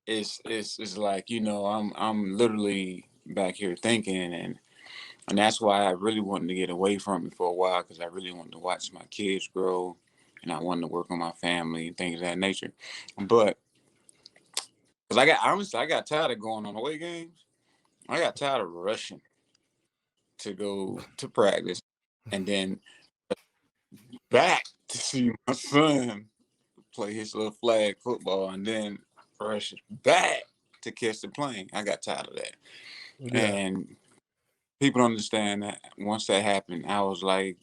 it's like, I'm literally back here thinking, and that's why I really wanted to get away from it for a while, because I really wanted to watch my kids grow, and I wanted to work on my family and things of that nature. But because I got tired of going on away games. I got tired of rushing to go to practice and then back to see my son play his little flag football, and then rush back to catch the plane. I got tired of that. Yeah. And people don't understand that once that happened, I was like,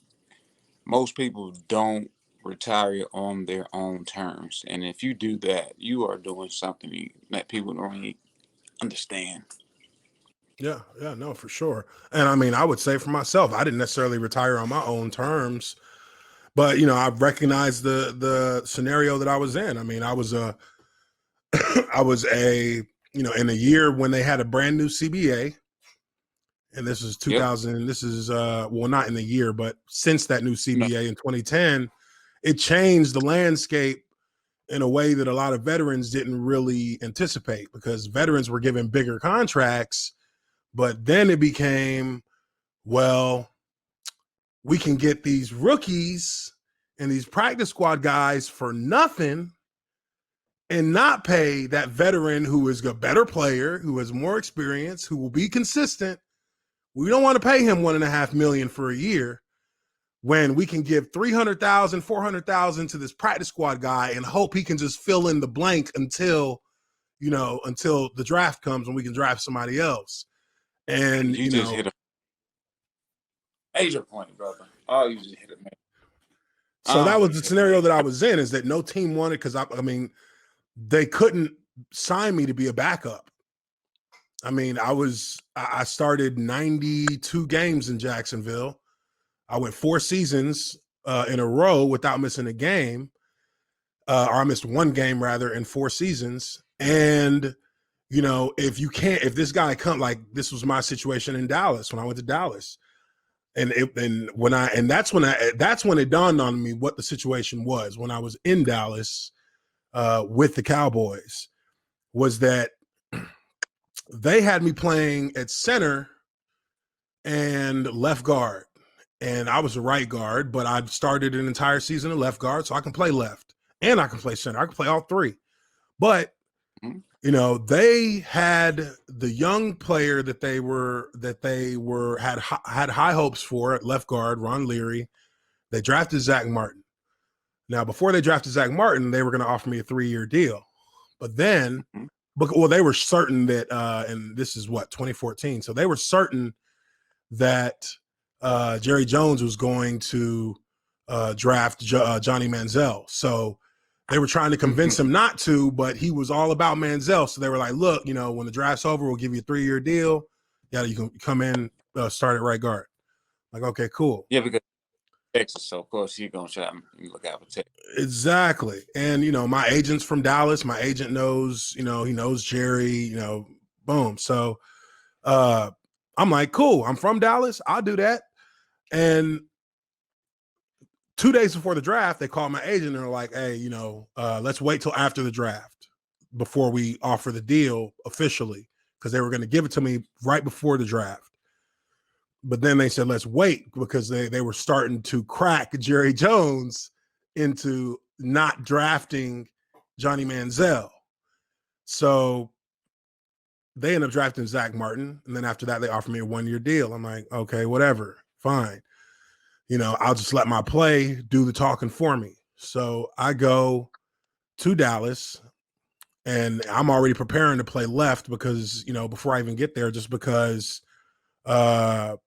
most people don't retire on their own terms. And if you do that, you are doing something that people don't really understand. Yeah, yeah, no, for sure. And I mean, I would say for myself, I didn't necessarily retire on my own terms, but I recognized the scenario that I was in. I mean, I was a I was a in a year when they had a brand new CBA, and this is Yep. 2000. This is well, not in the year, but since that new No. CBA in 2010, it changed the landscape in a way that a lot of veterans didn't really anticipate, because veterans were given bigger contracts, but then it became, well, we can get these rookies and these practice squad guys for nothing and not pay that veteran who is a better player, who has more experience, who will be consistent. We don't want to pay him $1.5 million for a year when we can give 300,000, 400,000 to this practice squad guy and hope he can just fill in the blank until the draft comes and we can draft somebody else. And You just hit a major point, brother. Oh, you just hit a major. so that was You the hit a scenario major. that I was in, is that no team wanted, because I mean, they couldn't sign me to be a backup. I mean, I started 92 games in Jacksonville. I went 4 seasons in a row without missing a game, or I missed one game rather in 4 seasons. And if this guy like, this was my situation in Dallas when I went to Dallas, and that's when it dawned on me what the situation was when I was in Dallas with the Cowboys, was that they had me playing at center and left guard. And I was a right guard, but I started an entire season at left guard, so I can play left and I can play center. I can play all three. But Mhm. they had the young player that they had high hopes for at left guard, Ron Leary. They drafted Zach Martin. Now, before they drafted Zach Martin, they were going to offer me a 3-year deal. But then, Mhm. they were certain that, and this is 2014. So they were certain that Jerry Jones was going to draft Johnny Manziel. So they were trying to convince him not to, but he was all about Manziel. So they were like, look, when the draft's over, we'll give you a 3-year deal. Yeah, you can come in, start at right guard. Like, okay, cool. Yeah, because Texas, so of course you're gonna try and look out for Texas. Exactly. And, my agent's from Dallas. My agent knows, he knows Jerry, boom. So I'm like, cool, I'm from Dallas. I'll do that. And 2 days before the draft, they called my agent and they're like, hey, let's wait till after the draft before we offer the deal officially, because they were going to give it to me right before the draft. But then they said, let's wait, because they were starting to crack Jerry Jones into not drafting Johnny Manziel. So they ended up drafting Zach Martin. And then after that, they offered me a 1-year deal. I'm like, okay, whatever, fine. I'll just let my play do the talking for me. So I go to Dallas and I'm already preparing to play left because, before I even get there, just because I'm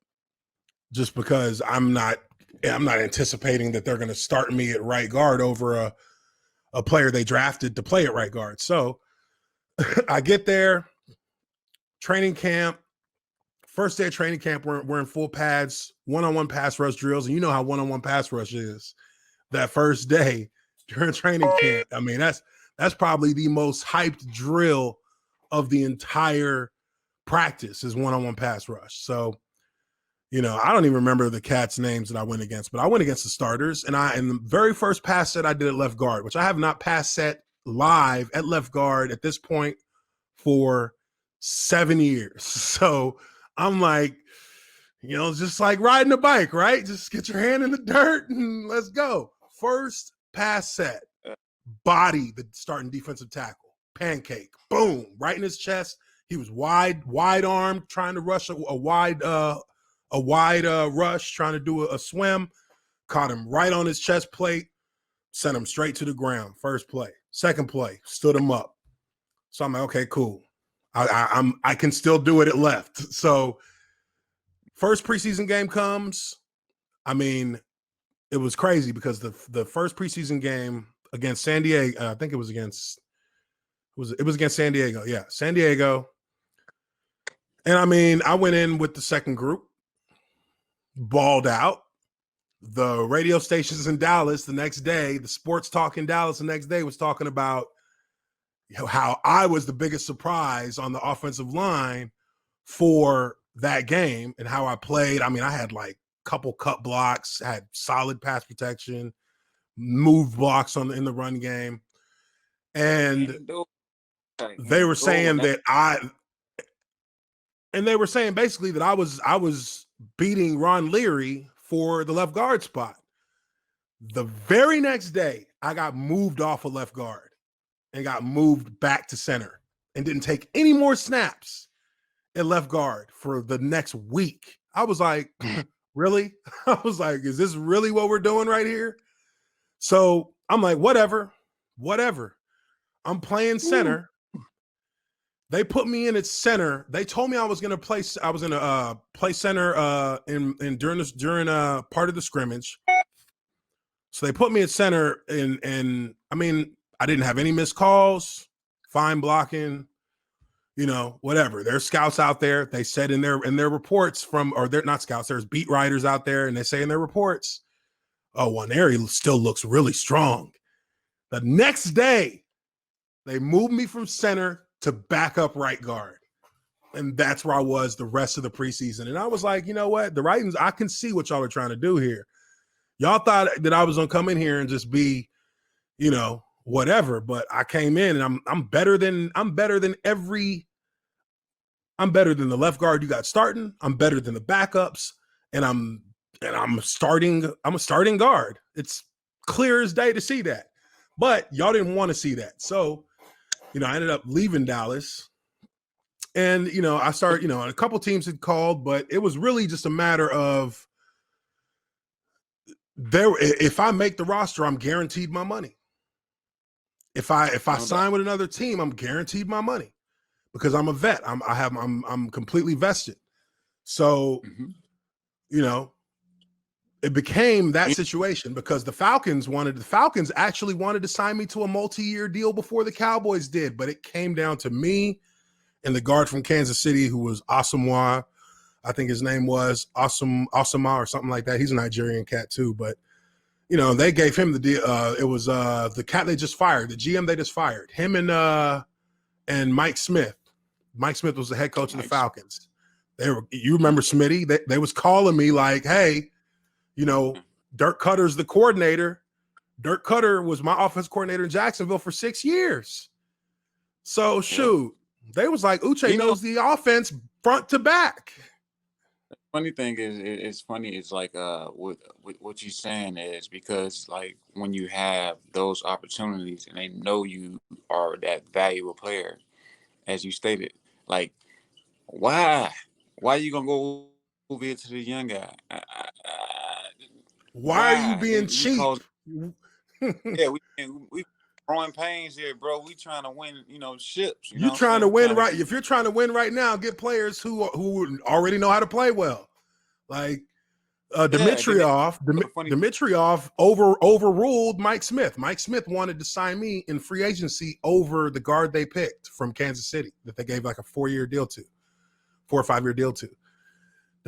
not anticipating that they're going to start me at right guard over a player they drafted to play at right guard. So I get there, training camp. First day of training camp, we're in full pads, one-on-one pass rush drills. And you know how one-on-one pass rush is. That first day during training camp, I mean, that's probably the most hyped drill of the entire practice, is one-on-one pass rush. So, I don't even remember the cats' names that I went against, but I went against the starters. And the very first pass set I did at left guard, which I have not pass set live at left guard at this point for 7 years. So I'm like, just like riding a bike, right? Just get your hand in the dirt and let's go. First pass set, body the starting defensive tackle, pancake, boom, right in his chest. He was wide armed, trying to rush a wide rush, trying to do a swim. Caught him right on his chest plate, sent him straight to the ground. First play, second play, stood him up. So I'm like, okay, cool. I can still do it at left. So first preseason game comes. I mean, it was crazy because the first preseason game against San Diego, I think it was against San Diego. Yeah, San Diego. And I mean, I went in with the second group, balled out. The radio stations in Dallas the next day, the sports talk in Dallas the next day was talking about how I was the biggest surprise on the offensive line for that game and how I played. I mean, I had like a couple cut blocks, had solid pass protection, moved blocks in the run game. And they were saying that they were saying basically that I was beating Ron Leary for the left guard spot. The very next day, I got moved off of left guard and got moved back to center and didn't take any more snaps at left guard for the next week. I was like, really? I was like, is this really what we're doing right here? So I'm like, whatever. I'm playing center. They put me in at center. They told me I was going to play. I was going to play center during part of the scrimmage. So they put me at center, and I mean, I didn't have any missed calls, fine blocking, whatever. There's scouts out there. They said in their reports or they're not scouts. There's beat writers out there, and they say in their reports, oh, Nwaneri still looks really strong. The next day, they moved me from center to backup right guard. And that's where I was the rest of the preseason. And I was like, you know what? The writings, I can see what y'all are trying to do here. Y'all thought that I was going to come in here and just be, whatever. But I came in and I'm better than the left guard you got starting. I'm better than the backups. And I'm a starting guard. It's clear as day to see that. But y'all didn't want to see that. So, I ended up leaving Dallas. And, I started, a couple teams had called, but it was really just a matter of if I make the roster, I'm guaranteed my money. If I sign with another team, I'm guaranteed my money because I'm a vet. I'm completely vested. So, it became that situation because the Falcons actually wanted to sign me to a multi-year deal before the Cowboys did, but it came down to me and the guard from Kansas City who was Asamoah. I think his name was Asama or something like that. He's a Nigerian cat too, but they gave him the deal. It was the cat they just fired, the GM they just fired. Him and Mike Smith. Mike Smith was the head coach of the Falcons. You remember Smitty? They was calling me like, hey, Dirk Cutter's the coordinator. Dirk Cutter was my offense coordinator in Jacksonville for 6 years. So shoot, they was like, Uche knows the offense front to back. Funny thing is, it's funny. It's like what you're saying is because like when you have those opportunities and they know you are that valuable player, as you stated, like why are you gonna go over here to the young guy? Why are you being cheap? Yeah, we growing pains here, bro. We trying to win, ships. You trying to win right? If you're trying to win right now, get players who already know how to play well. Like Dimitrov overruled Mike Smith. Mike Smith wanted to sign me in free agency over the guard they picked from Kansas City that they gave like a 4 or 5 year deal to.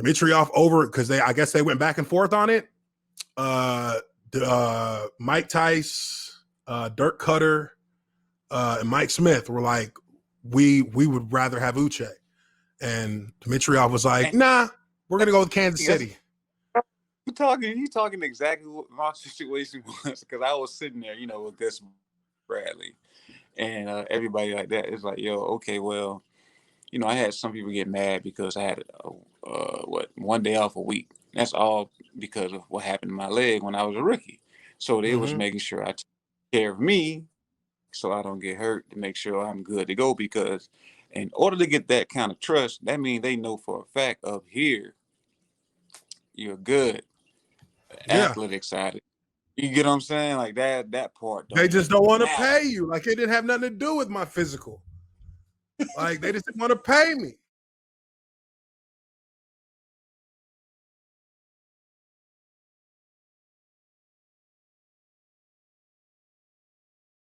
Dimitrov over because I guess they went back and forth on it. Mike Tice, Dirk Cutter, and Mike Smith were like, we would rather have Uche. And Dimitrov was like, nah, we're going to go with Kansas City. You talking exactly what my situation was because I was sitting there, with Gus Bradley. and everybody like that is like, yo, okay, well, I had some people get mad because I had one day off a week. That's all because of what happened to my leg when I was a rookie. So they was Mm-hmm. making sure I took care of me so I don't get hurt, to make sure I'm good to go, because in order to get that kind of trust, that means they know for a fact up here you're good Yeah. athletic side. You get what I'm saying? Like that part They don't just even don't want to matter. pay you. Like it didn't have nothing to do with my physical. Like they just didn't want to pay me.